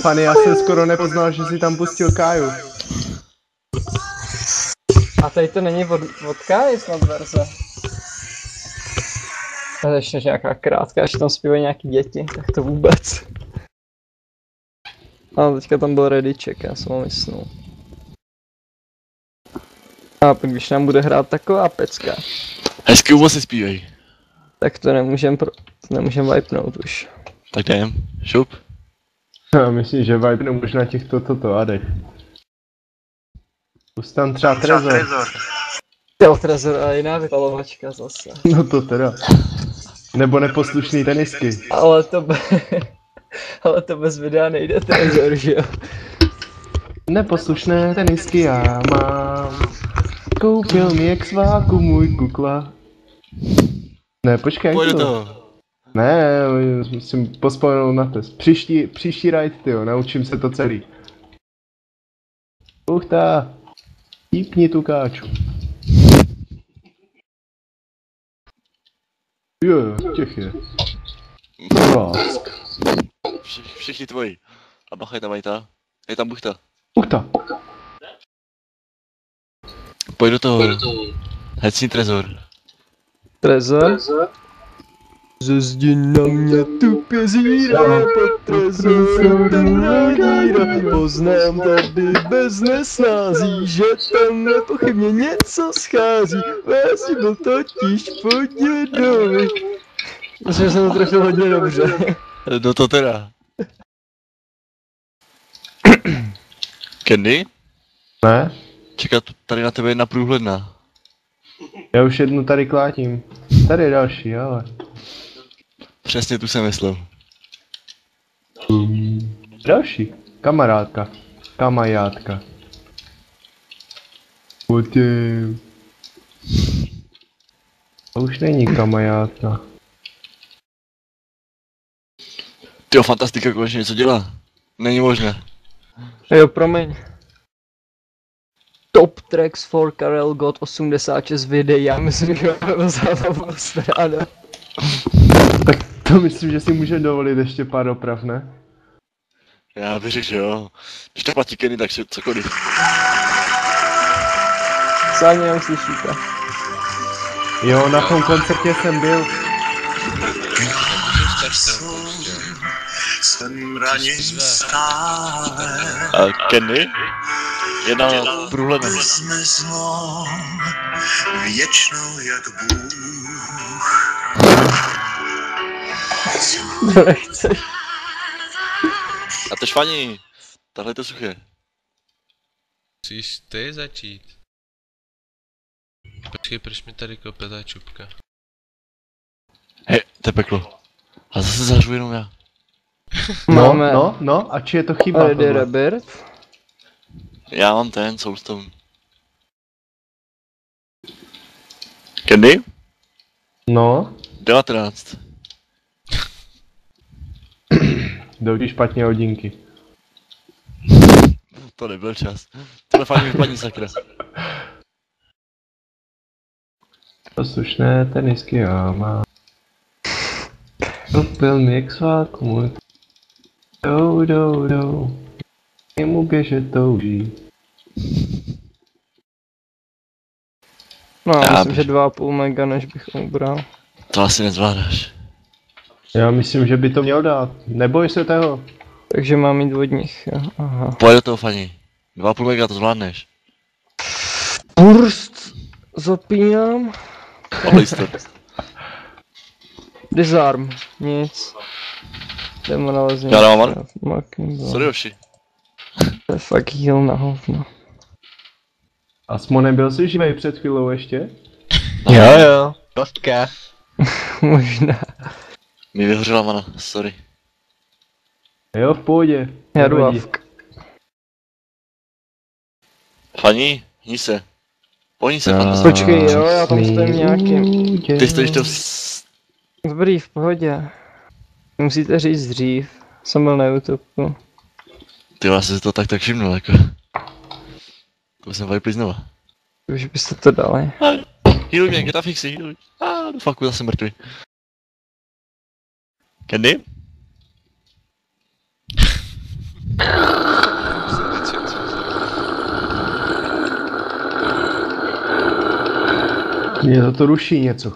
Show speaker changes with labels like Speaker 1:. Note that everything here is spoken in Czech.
Speaker 1: Pane, já jsem skoro nepoznal, že si tam pustil Káju.
Speaker 2: A tady to není vodka, je snad verze. To je ještě nějaká krátká, až tam zpívají nějaký děti, tak to vůbec. A teďka tam byl Rediček, já jsem ho myslel. A pak když nám bude hrát taková pecka.
Speaker 3: Hezky vůbec si zpívej.
Speaker 2: Tak to nemůžem vipnout už.
Speaker 3: Tak jdem, šup.
Speaker 1: Já myslím, že vibe možná těchto adech. Pust tam třeba Trezor.
Speaker 2: Jo, Trezor a jiná vypalovačka zase.
Speaker 1: No to teda. Nebo neposlušný tenisky.
Speaker 2: Ale to bez videa nejde Trezor, že jo?
Speaker 1: Neposlušné tenisky já mám. Koupil mi jak sváku můj kukla. Ne, počkej.
Speaker 3: Pojď do toho.
Speaker 1: Ne, musím pospomenout na test. Příští ride, tyjo, naučím se to celý. Uchta. Típni tu káču. Jo, těch je. Lásk.
Speaker 3: Všichni tvoji. A bacha, je tam Vajta. Je tam Buchta.
Speaker 1: Uchta.
Speaker 3: Pojď do toho. Hecni Trezor.
Speaker 2: Trezor? Ze zdi na mě tupě zírá, pod trezorem temná díra. Poznám tady bez nesnází, že tam nepochybně něco schází. Vási byl totiž pod dědovi. Myslím, že jsem to trefil hodně dobře.
Speaker 3: No to teda. Candy?
Speaker 1: Ne?
Speaker 3: Čekat tady na tebe jedna průhledná.
Speaker 1: Já už jednu tady klátím. Tady je další, ale.
Speaker 3: Přesně tu jsem myslel.
Speaker 1: Další. Kamarádka. Kamajádka. Potem. To už není kamajádka.
Speaker 3: Tyjo, fantastika konečně něco dělá. Není možné.
Speaker 2: Jo, promiň. Top tracks for Karel God 86 videí, já myslím, že máme zábavu ráda.
Speaker 1: Tak to myslím, že si může dovolit ještě pár oprav, ne?
Speaker 3: Já bych řekl, že jo. Když to platí Kenny, tak cokoliv.
Speaker 2: Sáně jenom slyšíte.
Speaker 1: Jo, na tom koncertě jsem byl.
Speaker 4: Jsem raněn stále.
Speaker 3: A Kenny? Jedna průhledná.
Speaker 4: Jsme zlo, věčnou jak Bůh.
Speaker 2: To nechceš.
Speaker 3: A to švaní. Tahle je to suché.
Speaker 5: Musíš ty začít. Počkej, proč mi tady kope ta čupka?
Speaker 3: Hej, to je peklo. A zase zařvu jenom já.
Speaker 2: Máme
Speaker 1: No, a či je to chyba
Speaker 2: Ready
Speaker 1: tohle?
Speaker 2: Rebirth.
Speaker 3: Já mám ten Soulstone. Candy?
Speaker 1: No,
Speaker 3: 19.
Speaker 1: jdou ti špatně hodinky.
Speaker 3: To nebyl čas. Tohle fakt mi vypadní sakra.
Speaker 1: Poslušné tenisky já mám. Koupil mi jak svátku můj. Jdou. Jemu běžet touží.
Speaker 2: No, já
Speaker 3: Já
Speaker 2: myslím, že 2,5 mega, než bych ubral.
Speaker 3: To asi nezvládáš.
Speaker 1: Já myslím, že by to měl dát. Neboj se toho.
Speaker 2: Takže mám jít od nich, jo. Aha.
Speaker 3: Pojď do toho, Fani. 2,5 mega to zvládneš.
Speaker 2: Burst zapínám.
Speaker 3: Ohlejste.
Speaker 2: Disarm, nic. Demoralizing.
Speaker 3: Já dávám
Speaker 2: Sorry.
Speaker 3: Sorry, Joši.
Speaker 2: To je fakt heal na hovno.
Speaker 1: A Smone, byl jsi živej před chvílou ještě?
Speaker 6: Jo, kostka.
Speaker 2: Možná.
Speaker 3: Mi vyhořela mana, sorry.
Speaker 1: Jo, v pohodě.
Speaker 2: Já jdu
Speaker 1: Nevadí.
Speaker 2: avk.
Speaker 3: Fani, hní se. Pohni se, Fani.
Speaker 2: Počkej, jo, já tam stojím nějakým.
Speaker 3: Ty stojíš to
Speaker 2: Dobrý, v pohodě. Musíte říct dřív. Jsem byl na YouTube.
Speaker 3: Ty já jsem si to tak všimnul, jako. To jsem vypli znova.
Speaker 2: Už byste to dali.
Speaker 3: Healuj mě, get fixy, healuj. Do faku, zase mrtvý. Candy?
Speaker 1: Mě to ruší něco.